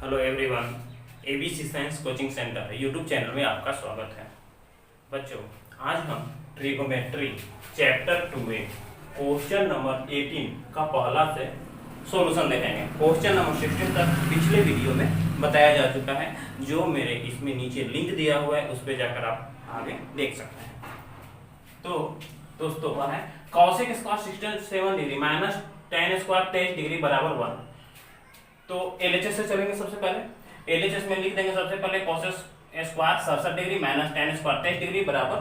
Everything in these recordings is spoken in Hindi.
Hello everyone, ABC science coaching centre YouTube channel में आपका स्वागत है। बच्चों, आज हम ट्रिगोमेट्री चैप्टर 2 क्वेश्चन नंबर 18 का पहला से सॉल्यूशन देखेंगे। क्वेश्चन नंबर 16 तक पिछले वीडियो में बताया जा चुका है, जो मेरे इसमें नीचे लिंक दिया हुआ है उस पर जाकर आप आगे देख सकते हैं। तो दोस्तों वह है cosec square 67 degree minus tan square 23 degree बराबर 1। तो एलएचएस से चलेंगे। सबसे पहले एलएचएस में लिख देंगे सबसे पहले cos square 67 degree minus tan square 23 degree बराबर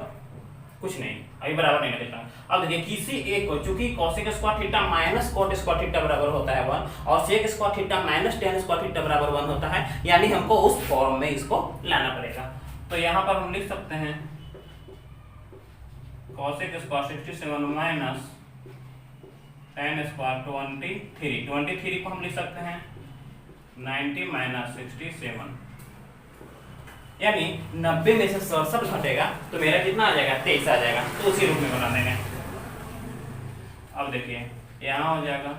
कुछ नहीं, अभी बराबर नहीं लिखता। अब देखिए किसी एक को, चूंकि cosec square theta minus cot square theta बराबर होता है 1 और sec square theta minus tan square theta बराबर 1 होता है, यानी हमको उस फॉर्म में इसको लाना पड़ेगा। तो यहाँ पर हम लिख सकते हैं cosec square 67 minus tan square 23 को हम लिख सकते हैं 90 माइनस 67, यानी 90 में से 67 घटेगा तो मेरा कितना आ जाएगा, 23 आ जाएगा। तो उसी रूप में बना देंगे। अब देखिए यहाँ हो जाएगा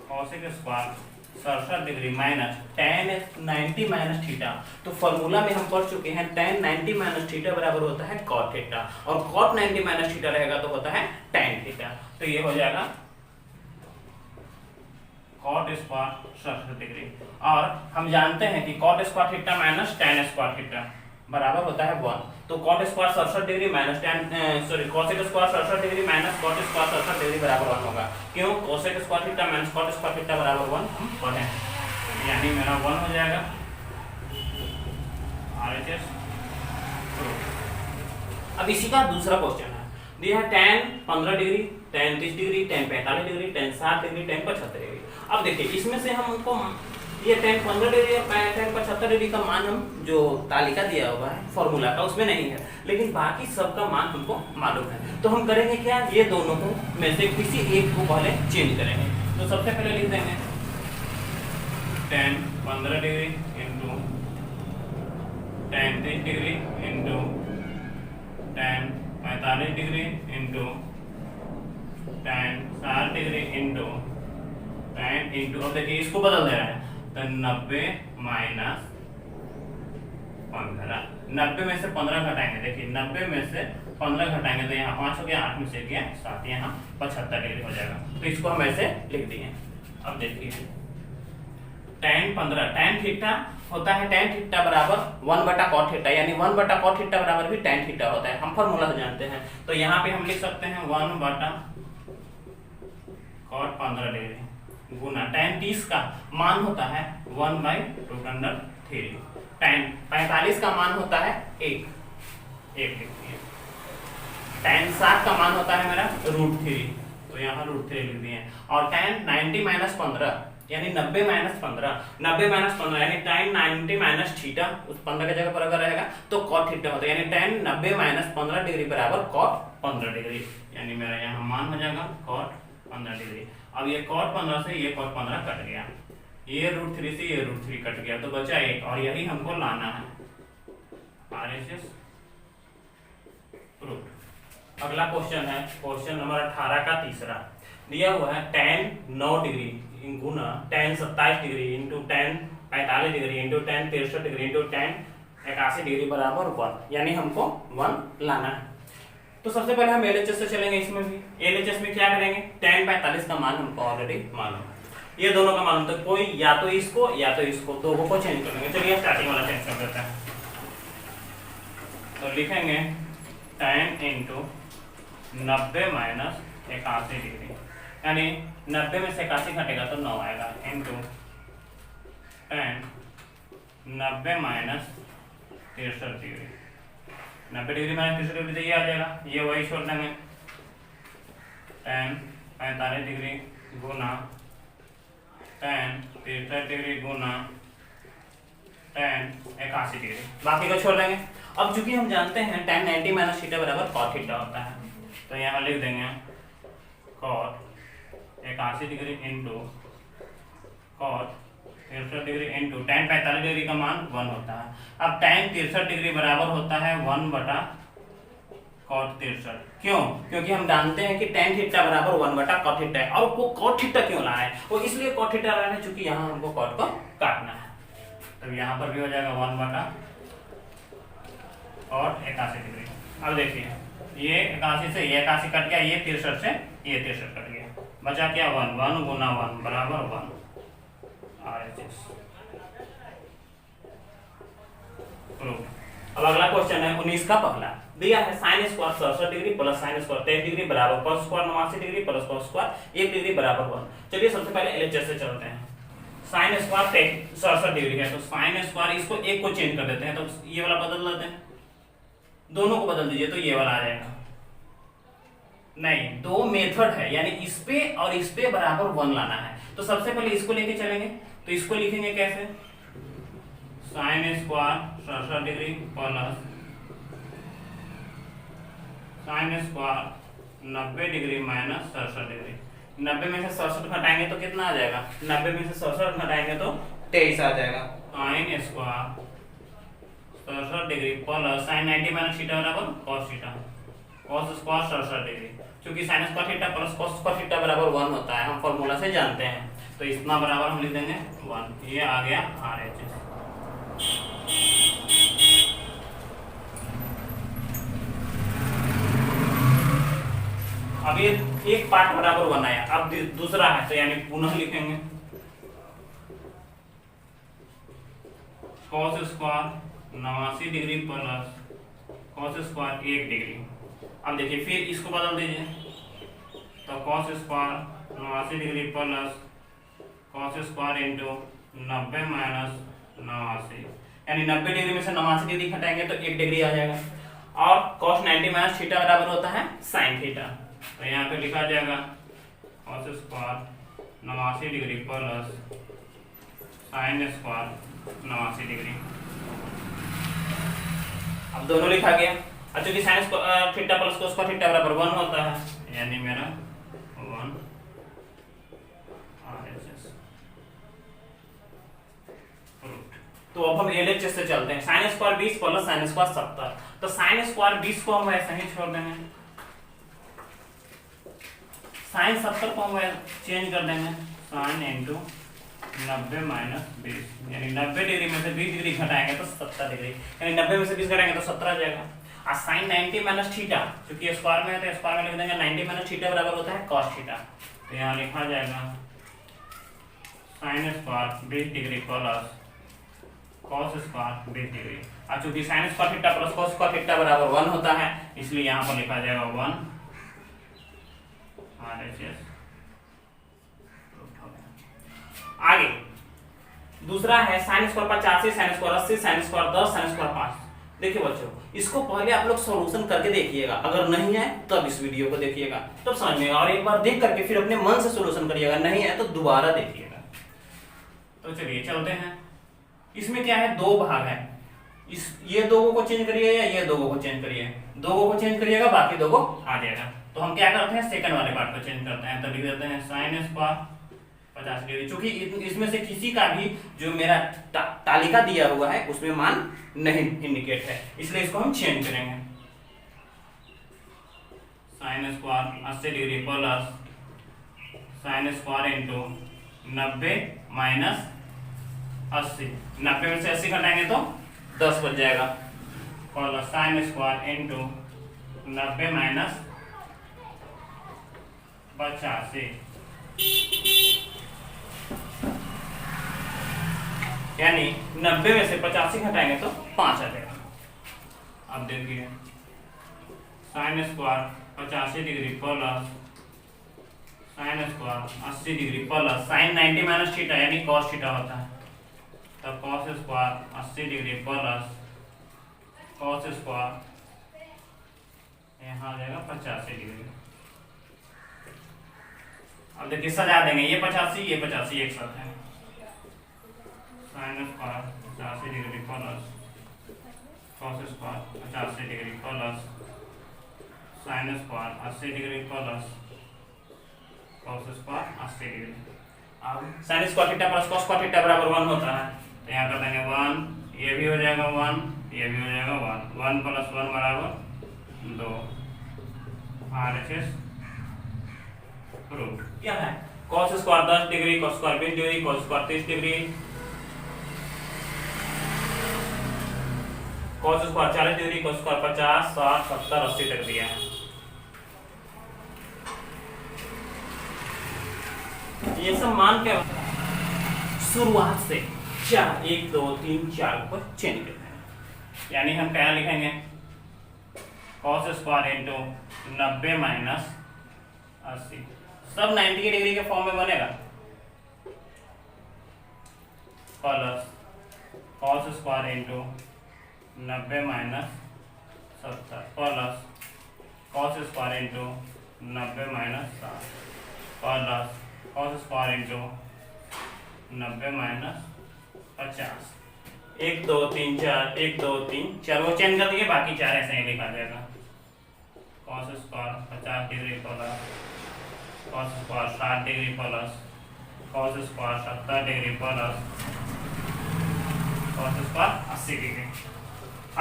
cosec square 67 degree minus tan 90 minus theta. तो फॉर्मूला में हम पढ़ चुके हैं tan 90 माइनस थीटा बराबर होता है cot थीटा, और cot 90 माइनस थीटा रहेगा तो होता है tan थीटा। तो ये हो जाएगा cot स्क्वायर 67 डिग्री, और हम जानते हैं कि cot square theta minus tan square theta बराबर होता है 1। तो cot square 67 degree minus cosec square 67 degree minus cot square 67 degree बराबर 1 होगा। क्यों? cosec square theta minus cot square theta बराबर 1 हम पढ़े हैं, यानी मेरा 1 हो जाएगा RHS। अब इसी का दूसरा क्वेश्चन है, दिया है tan 15 degree, tan 30 degree, tan 45 degree, tan 60 degree, tan 75 degree. अब देखिए इसमें से हमको ये tan 15 डिग्री और tan 75 डिग्री का मान हम जो तालिका दिया हुआ है फॉर्मूला का उसमें नहीं है, लेकिन बाकी सब का मान हमको मालूम है। तो हम करेंगे क्या, ये दोनों को में से किसी एक को पहले चेंज करेंगे। तो सबसे पहले लिख देंगे tan 15 degree into tan 30 degree into tan 45 degree into tan 60 degree into tan into, अब देखिए इसको बदल दे रहा है तो 90 माइनस 15, 90 में से 15 घटाएंगे। देखिए 90 में से 15 घटाएंगे तो यहाँ 5 हो गया, 8 में से गया 7, यहाँ 75 डिग्री हो जाएगा। तो इसको हम ऐसे लिख दिए। अब देखिए tan 15 tan थीटा होता है, tan थीटा बराबर 1 बटा cot थीटा, यानी 1 बटा cot थीटा बराबर भी tan थीटा होता है। हम फॉर्मूला से जानते हैं, तो यहाँ पे हम लिख सकते हैं 1 बटा cot 15 डिग्री गुना tan 30 का मान होता है 1/√3, tan 45 का मान होता है 1 लिखिए, tan 60 का मान होता है मेरा √3, तो यहाँ √3 लिख दिए, और tan 90 माइनस 15 यानी 90 माइनस 15 यानी tan 90 माइनस थीटा, उस 15 की जगह पर अगर रहेगा तो cot थीटा होता है, यानी tan 90 माइनस 15 डिग्री बराबर cot 15 डिग्री, यानी मेरा यहाँ मान हो जाएगा cot 15 डिग्री। अब ये cot 15 से ये cot 15 कट गया, ये √3 से ये √3 कट गया, तो बचा 1, और यही हमको लाना है RHS प्रूफ। अगला क्वेश्चन है क्वेश्चन नंबर 18 का तीसरा, दिया हुआ है tan 9 डिग्री गुना tan 27 degree into tan 45 degree into tan 63 degree into tan 81 degree बराबर 1, यानी हमको 1 लाना है। तो सबसे पहले हम एलएचएस से चलेंगे। इसमें भी एलएचएस में क्या करेंगे, tan 45 का मान हमको ऑलरेडी मालूम है, ये दोनों का मालूम, तो कोई या तो इसको या तो इसको, दोनों को चेंज कर लेंगे। चलिए स्टार्टिंग वाला चेंज कर देते हैं। तो लिखेंगे tan इंटू 90 माइनस 81 डिग्री, यानी 90 में से 81 घटेगा तो 9 आएगा, into tan 90 minus 63 degree, 90 degree minus 63 degree तो ये आ जाएगा, ये वही छोड़ देंगे, tan 45 डिग्री गुना tan 63 डिग्री गुना tan 81 डिग्री, बाकी को छोड़ देंगे। अब चूंकि हम जानते हैं tan 90 माइनस थीटा बराबर cot थीटा होता है, तो यहाँ लिख देंगे cot 81 degree into cot 63 degree into tan 45 degree का मान 1 होता है। अब tan 63 डिग्री बराबर होता है 1 बटा cot 63। क्यों? क्योंकि हम जानते हैं कि tan थीटा बराबर 1 बटा cot थीटा है, और वो cot थीटा क्यों लाना है, वो इसलिए cot थीटा लाना है चूंकि यहाँ हमको cot को काटना है। तो यहाँ पर भी हो जाएगा 1/81 डिग्री। अब देखिए ये 81 से ये 81 कट गया, ये 63 से ये 63 कट गया, बचा क्या 1, 1 गुना 1 बराबर 1 RHS। अब अगला क्वेश्चन है 19 का पहला, दिया है sign square 67 degree plus sine square 23 degree बराबर cos square 89 degree plus cos square 1 degree बराबर 1। चलिए सबसे पहले LHS से चलते हैं। साइन स्क्वायर 67 डिग्री है तो साइन स्क्वायर इसको एक को चेंज कर देते हैं, तो ये वाला बदल लेते हैं, दोनों को बदल दीजिए तो ये वाला आ जाएगा। नहीं, दो मेथड है, यानी इस पे और इस पे बराबर 1 लाना है। तो सबसे पहले इसको लेके चलेंगे, तो इसको लिखेंगे कैसे, sign square 67 degree plus sine square 90 degree minus 67 degree. 90 में से 67 घटाएंगे तो कितना आ जाएगा, 90 में से 67 घटाएंगे तो 23 आ जाएगा। Sine square 67 degree plus sine 90 minus theta बराबर cos theta, cos square 67 degree. क्योंकि sine square theta plus cos square theta बराबर 1 होता है, हम फॉर्मूला से जानते हैं, तो इतना बराबर हम लिख देंगे 1। ये आ गया RHS। अब ये एक पार्ट बराबर 1 आया, अब दूसरा है तो यानी पुनः लिखेंगे cos square 89 degree plus cos square 1 degree. अब देखिए फिर इसको बदल दीजिए, तो cos square 89 degree plus cos square into 90 minus 89, यानी 90 डिग्री में से 89 डिग्री घटाएंगे तो 1 डिग्री आ जाएगा। और cos 90 माइनस थीटा बराबर होता है sin थीटा, तो यहाँ पे लिखा जाएगा cos square 89 degree plus sin square 89 degree. अब दोनों लिखा गया। अब चूंकि sin theta plus cos theta बराबर 1 होता है, यानी मेरा 1 RHS। तो अब हम LHS से चलते हैं। sin square 20 plus sin square 70, तो sin स्क्वायर 20 को हम ऐसे ही छोड़ देंगे, sin 70 को हम चेंज कर देंगे sin इंटू 90 माइनस 20, यानी 90 डिग्री में से 20 डिग्री घटाएंगे तो 70 डिग्री, यानी 90 में से 20 घटाएंगे तो 17 आ जाएगा। और sin 90 माइनस थीटा, क्योंकि स्क्वायर में है तो स्क्वायर में लिख देंगे 90 माइनस थीटा बराबर होता है cos थीटा, तो यहाँ लिखा जाएगा sin square 20 degree plus cos square 20 degree. और चूंकि sin square theta plus cos square theta बराबर 1 होता है, इसलिए यहाँ पर लिखा जाएगा 1 RHS। आगे दूसरा है sin square 85, sin square 80, sin square 10, sin square 5। देखिए बच्चों, इसको पहले आप लोग सॉल्यूशन करके देखिएगा, अगर नहीं है तब इस वीडियो को देखिएगा, तब समझ में, और एक बार देख करके फिर अपने मन से सॉल्यूशन करिएगा, नहीं है तो दोबारा देखिएगा। तो चलिए चलते हैं। इसमें क्या है, दो भाग है, इस ये दो को चेंज करिए या ये दो को चेंज करिए, दो को चेंज करिएगा बाकी दो को आ जाएगा। तो हम क्या करते हैं, सेकंड वाले पार्ट को चेंज करते हैं, तो लिख देते हैं sin स्क्वायर 50 डिग्री। चूंकि इसमें से किसी का भी जो मेरा तालिका दिया हुआ है उसमें मान नहीं इंडिकेट है, इसलिए इसको हम चेंज करेंगे। sin square 80 degree plus sin square into 90 minus 80, 90 में से 80 घटाएंगे तो 10 बच जाएगा, plus sin square into 90 minus 85, यानी 90 में से 85 घटाएंगे तो 5 आ जाएगा। अब देखिए sin square 85 degree plus sin square 80 degree plus sin 90 minus theta यानी cos थीटा होता है, तो cos square 80 degree plus cos square यहाँ आ जाएगा 85 डिग्री। अब देखिए सजा देंगे, ये 85 एक साथ है, sin square 85 degree plus cos square 85 degree plus sin square 80 degree plus cos square 80 degree. अब sin square theta plus cos square theta बराबर 1 होता है, तो यहाँ कर देंगे 1, ये भी हो जाएगा 1, ये भी हो जाएगा 1, 1 प्लस 1 बराबर 2 RHS प्रूफ। क्या है, cos square 10 degree, cos square 20 degree, cos square 30 degree, cos square 40 degree, cos square 50, 60, 70, 80 तक दिया है। ये सब मान के शुरुआत से 4 1 2 3 4 पर चेंज करते हैं, यानी हम क्या लिखेंगे कॉस स्क्वायर इंटू 90 माइनस 80, सब 90 डिग्री के फॉर्म में बनेगा, plus cos square into 90 minus 70 plus cos square into 90 minus 60 plus cos square into 90 minus 50। 1 2 3 4 1 2 3 4 वो चेंज कर दिए, बाकी 4 ऐसे ही लिखा जाएगा। Cos square 50 degree plus cos square 60 degree plus cos square 70 degree plus cos square 80 degree.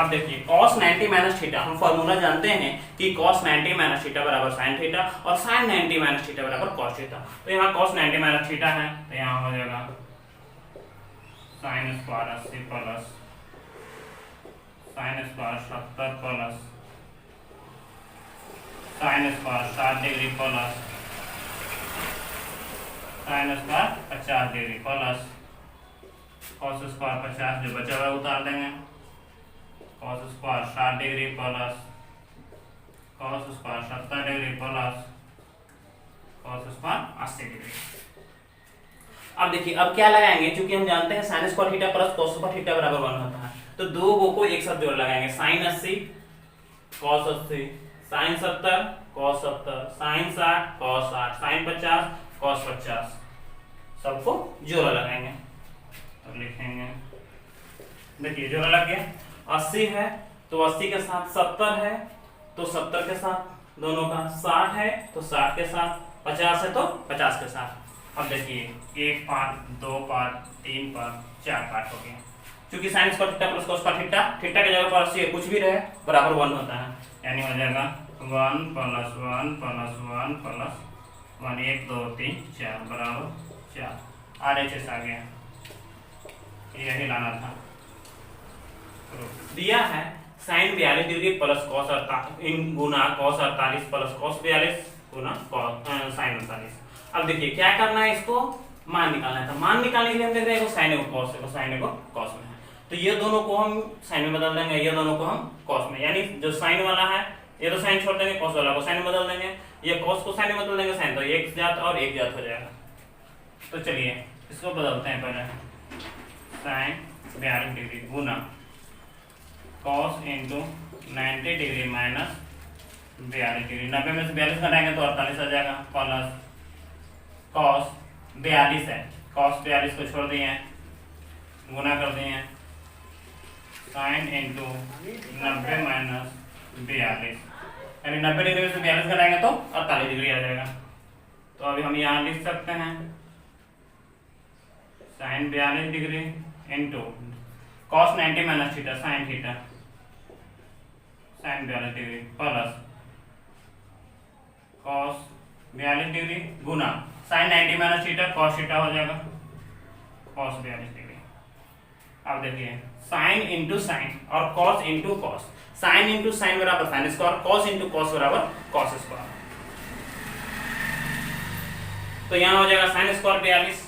अब देखिए cos 90 माइनस थीटा, हम फॉर्मूला जानते हैं कि cos 90 माइनस थीटा बराबर sin थीटा और sin 90 माइनस थीटा बराबर cos थीटा। तो यहाँ cos 90 माइनस थीटा है तो यहाँ हो जाएगा sin square 80 plus sin square 70 plus sin square 60 degree plus sin square 50 degree plus cos square 50 जो बचा हुआ उतार देंगे, cos square 60 degree plus cos square 70 degree plus cos square 80 degree. अब देखिए अब क्या लगाएंगे, क्योंकि हम जानते हैं sin square theta plus cos square theta बराबर 1 होता है, तो दो को एक साथ जोड़ लगाएंगे, sin 80 cos 80 sin 70 cos 70 sin 60 cos 60 sin 50 cos 50, सबको जोड़ा लगाएंगे। तो लिखेंगे, देखिए जोड़ा लग गया, 80 है तो 80 के साथ 70 है तो 70 के साथ दोनों का, 60 है तो 60 के साथ, 50 है तो 50 के साथ। अब देखिए 1 पार्ट 2 पार्ट 3 पार्ट 4 पार्ट हो गया, क्योंकि sin square theta plus cos square theta, theta की जगह पर 80 कुछ भी रहे बराबर 1 होता है, यानी हो जाएगा 1 प्लस 1 प्लस 1 प्लस 1 1 2 3 4 बराबर 4, RHS आ गया, यही लाना था। दिया है sin 42 डिग्री प्लस cos 48 गुना cos 48 प्लस cos 42 गुना sin 48। अब देखिए क्या करना है, इसको मान निकालना है, तो मान निकालने के लिए हम देख रहे हैं sin को cos को sin को cos में है, तो ये दोनों को हम sin में बदल देंगे, ये दोनों को हम cos में, यानी जो sin वाला है ये तो sin छोड़ देंगे, cos वाला को sin में बदल देंगे, ये cos को sin में बदल देंगे, sin तो एक जात और एक जात हो जाएगा। तो चलिए इसको बदलते हैं, पहले sin 42 डिग्री गुना cos into 90 degree minus 42 degree, 90 में से 42 घटाएंगे तो 48 आ जाएगा, प्लस cos 42 है, cos 42 को छोड़ दिए गुना कर दिए, sin इंटू 90 माइनस 42, यानी 90 डिग्री में से 42 घटाएंगे तो 48 डिग्री आ जाएगा। तो अभी हम यहाँ लिख सकते हैं sin 42 degree into cos 90 minus theta sin theta sin 42 degree plus cos 42 degree गुना sin 90 minus theta cos theta हो जाएगा cos 42 डिग्री। अब देखिए sin इंटू साइन और cos into cos, sin into sine बराबर sin square, cos into cos बराबर cos स्क्वायर, तो यहाँ हो जाएगा sin square 42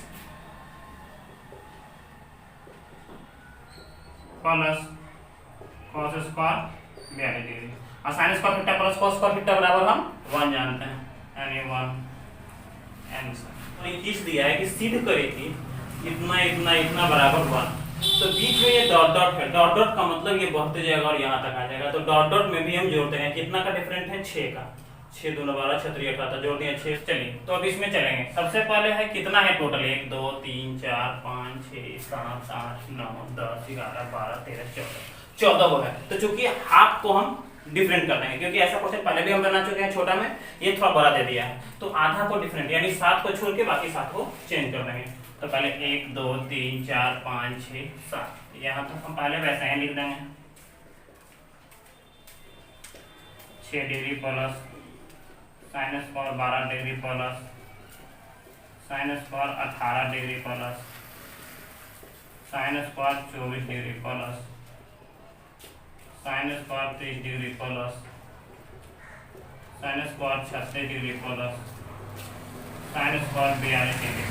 plus cos square 42 degree, और sin square theta plus cos square theta बराबर हम 1 जानते हैं, यानी 1 आंसर। और ये चीज दिया है कि सिद्ध करें कि इतना इतना इतना बराबर 1, तो बीच में ये डॉट डॉट है, डॉट डॉट का मतलब ये बढ़ते जाएगा और यहाँ तक आ जाएगा, तो डॉट डॉट में भी हम जोड़ते हैं, कितना का डिफरेंट है 6 का, 6 2 12 6 3 18 जोड़ दिए 6। चलिए तो अब इसमें चलेंगे, सबसे पहले है कितना है टोटल 1 2 3 4 5 6 7 8 9 10 11 12 13 14 वो है, तो चूंकि हाफ को हम डिफरेंट कर देंगे, क्योंकि ऐसा क्वेश्चन पहले भी हम बना चुके हैं छोटा में, ये थोड़ा बड़ा दे दिया है, तो आधा को डिफरेंट यानी 7 को छोड़ के बाकी 7 को चेंज कर देंगे। तो पहले 1 2 3 4 5 6 7, यहाँ तक हम पहले वैसे ही लिख देंगे, 6 degree plus sin square 12 degree plus sin square 18 degree plus sin square 24 degree plus sine square 30 degree plus sine square 36 degree plus sine square 42 degree.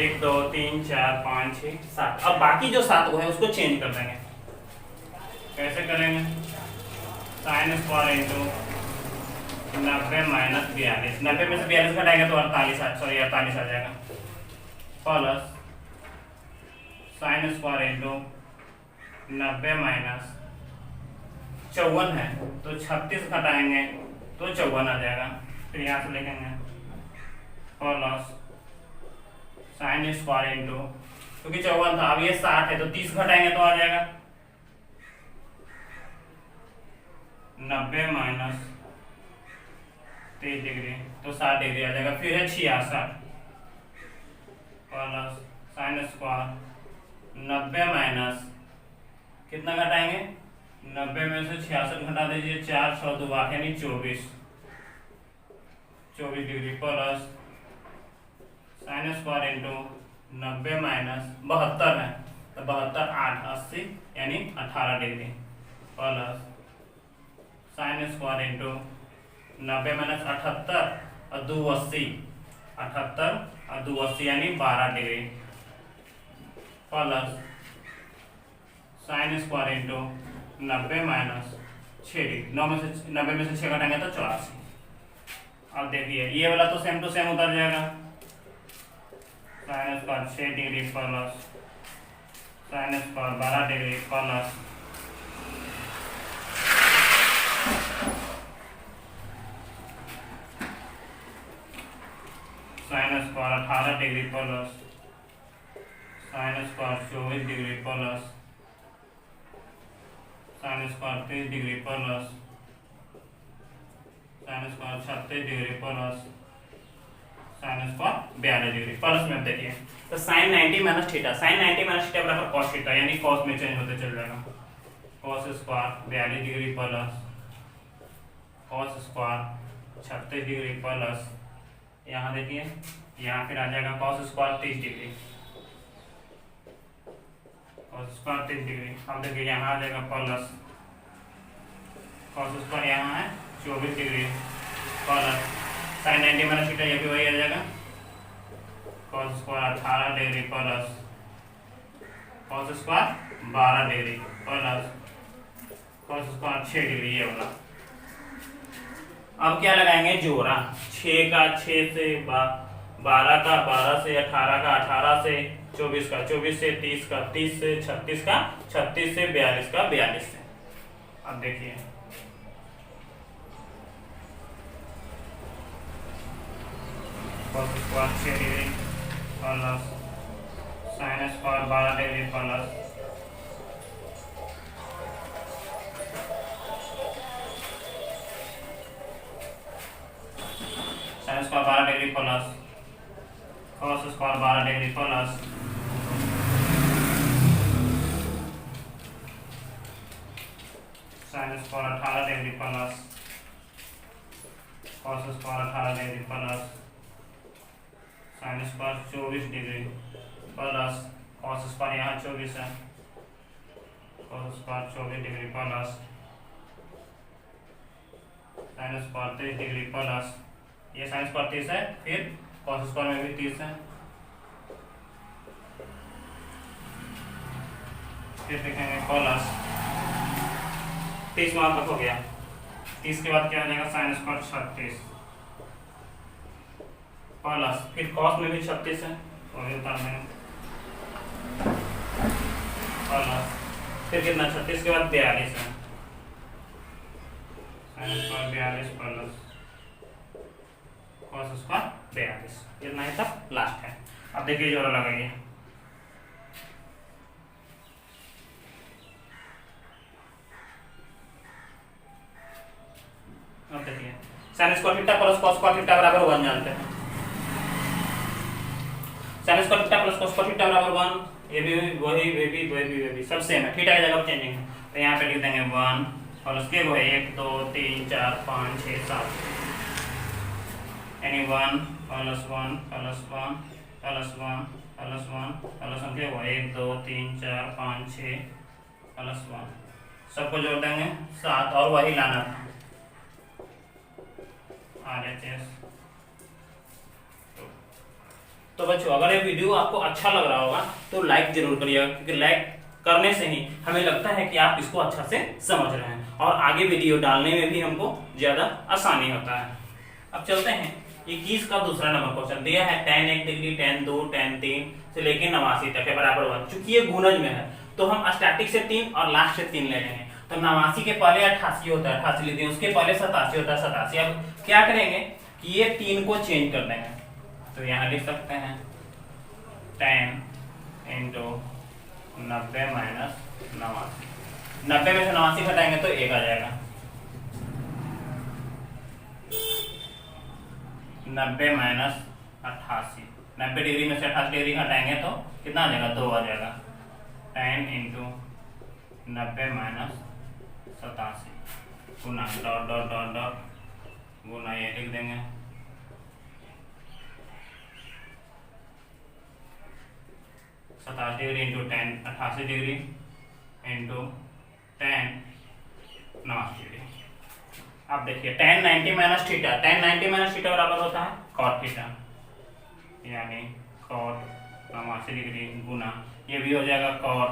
1 2 3 4 5 6 7। अब बाकी जो 7 को है उसको चेंज कर देंगे। कैसे करेंगे? Sine square into 90 minus 42। 90 में से 42 घटाएंगे तो 48 आ जाएगा plus sine square into 90 minus 54 है तो 36 घटाएंगे तो 54 आ जाएगा। फिर यहाँ से लिखेंगे प्लस साइन स्क्वायर इंटू, क्योंकि 54 था अब ये 60 है तो 30 घटाएंगे तो आ जाएगा 90 माइनस 30 डिग्री तो 60 डिग्री आ जाएगा। फिर है 66 प्लस साइन स्क्वायर 90 माइनस कितना घटाएंगे? 90 में से 66 घटा दीजिए, 4 6 2 8 यानी 24 degree plus sine square into 90 minus 72 है तो 72 8 80 यानी 18 degree plus sine square into 90 minus 78 और 2 80 78 और 2 80 यानी 12 degree plus sine square into 90 minus 6 degree. 90 में से 6 घटाएंगे तो 84। अब देखिए ये वाला तो सेम टू सेम उतर जाएगा। Sine square 6 degree plus sine square 12 degree plus sine square 18 degree plus sine square 24 degree plus sine square 30 degree plus sine square 36 degree plus sine square 42 degree plus में। देखिए तो sine 90 minus theta, sine 90 minus theta बराबर कॉस थीटा, यानी कॉस में चेंज होते चल जाएगा। Cos square 42 degree plus cos square 36 degree plus यहाँ देखिए यहाँ फिर आ जाएगा cos square 30 degree cos square 30 degree. अब देखिए यहाँ आ जाएगा प्लस कॉस स्क्वायर यहाँ है 24 degree plus sine 90 minus theta, ये भी वही आ जाएगा cos square 18 degree plus cos square 12 degree plus cos square 6 degree ये वाला। अब क्या लगाएंगे? जोड़ा 6 का 6 से 12 का 12 से 18 का 18 से 24 का 24 से 30 का 30 से 36 का 36 से 42 का 42 से। अब देखिए cos square 6 degree plus sine square 12 degree plus sine square 12 degree plus cos square 12 degree plus sine square 18 degree plus cos square 18 degree plus sine square 24 degree plus cos square यहाँ 24 है cos square 24 degree plus sine square 30 degree plus ये साइन स्क्वायर 30 है, फिर कॉस स्क्वायर में भी 30 है, फिर देखेंगे प्लस 30 वहां तक हो गया। 30 के बाद क्या आ जाएगा? साइन स्क्वायर 36 प्लस फिर कॉस में भी 36 है वो भी उतार देंगे प्लस फिर कितना 36 के बाद 42 है sign square 42 plus cos square 42। इतना ही तक लास्ट है। अब देखिए जोड़ा लगाइए अब देखिए sign square theta plus cos square theta बराबर 1 जानते हैं। Sign square theta plus cos square theta बराबर 1, ये भी वही सब सेम है, थीटा की जगह चेंजिंग है तो यहाँ पे लिख देंगे 1 और उसके वो है 1 2 3 4 5 6 7 यानी 1 plus 1 plus 1 plus 1 plus 1 plus 1 के वो 1 2 3 4 5 6 प्लस 1 सबको जोड़ देंगे 7 और वही लाना था RHS। तो बच्चों अगर ये वीडियो आपको अच्छा लग रहा होगा तो लाइक जरूर करिएगा, क्योंकि लाइक करने से ही हमें लगता है कि आप इसको अच्छा से समझ रहे हैं और आगे वीडियो डालने में भी हमको ज्यादा आसानी होता है। अब चलते हैं 21 का दूसरा नंबर क्वेश्चन दिया है tan 1 डिग्री tan 2 tan 3 से लेके 89 तक है बराबर 1। चूंकि ये गुणज में है तो हम स्टैटिक से 3 और लास्ट से 3 ले लेंगे। तो 89 के पहले 88 होता है, 88 लेते हैं, उसके पहले 87 होता है, 87। अब क्या करेंगे कि ये 3 को चेंज कर देंगे। तो यहाँ लिख सकते हैं tan इंटू 90 माइनस 89। 90 में से 89 घटाएंगे तो 1 आ जाएगा। 90 माइनस 88, 90 डिग्री में से 88 डिग्री घटाएंगे तो कितना आ जाएगा, 2 आ जाएगा। tan इंटू 90 माइनस 87 गुना डॉट डॉट डॉट डॉट गुना ये लिख देंगे 87 degree into 10 88 degree into 10 89 degree. अब देखिए tan 90 minus theta, tan 90 minus theta बराबर होता है cot थीटा, यानी cot 89 डिग्री गुना ये भी हो जाएगा cot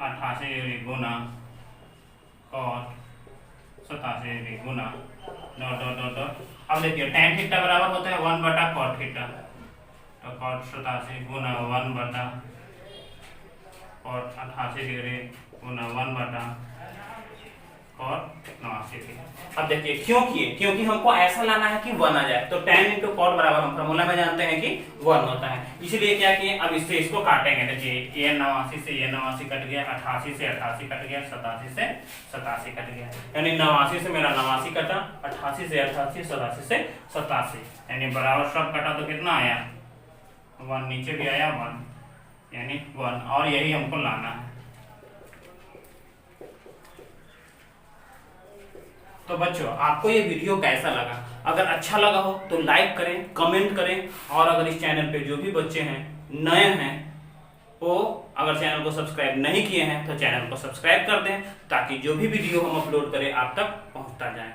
88 डिग्री गुना cot 87 डिग्री गुना डॉट डॉट डॉट डॉट। अब देखिए tan थीटा बराबर होता है 1 बटा cot थीटा, तो cot 87 गुना 1 बटा cot 88 डिग्री गुना 1 बटा cot 89 डिग्री। अब देखिए क्यों किए, क्योंकि हमको ऐसा लाना है कि 1 आ जाए। तो tan इंटू cot बराबर हम फॉर्मूला में जानते हैं कि 1 होता है, इसलिए क्या किए, अब इससे इसको काटेंगे। देखिए ये 89 से ये 89 कट गया, 88 से 88 कट गया, 87 से 87 कट गया, यानी 89 से मेरा 89 कटा, 88 से 88, 87 से 87, यानी बराबर सब कटा तो कितना आया 1, नीचे भी आया 1, यानी 1, और यही हमको लाना है। तो बच्चों आपको ये वीडियो कैसा लगा? अगर अच्छा लगा हो तो लाइक करें, कमेंट करें, और अगर इस चैनल पे जो भी बच्चे हैं नए हैं वो अगर चैनल को सब्सक्राइब नहीं किए हैं तो चैनल को सब्सक्राइब कर दें, ताकि जो भी वीडियो हम अपलोड करें आप तक पहुंचता जाए।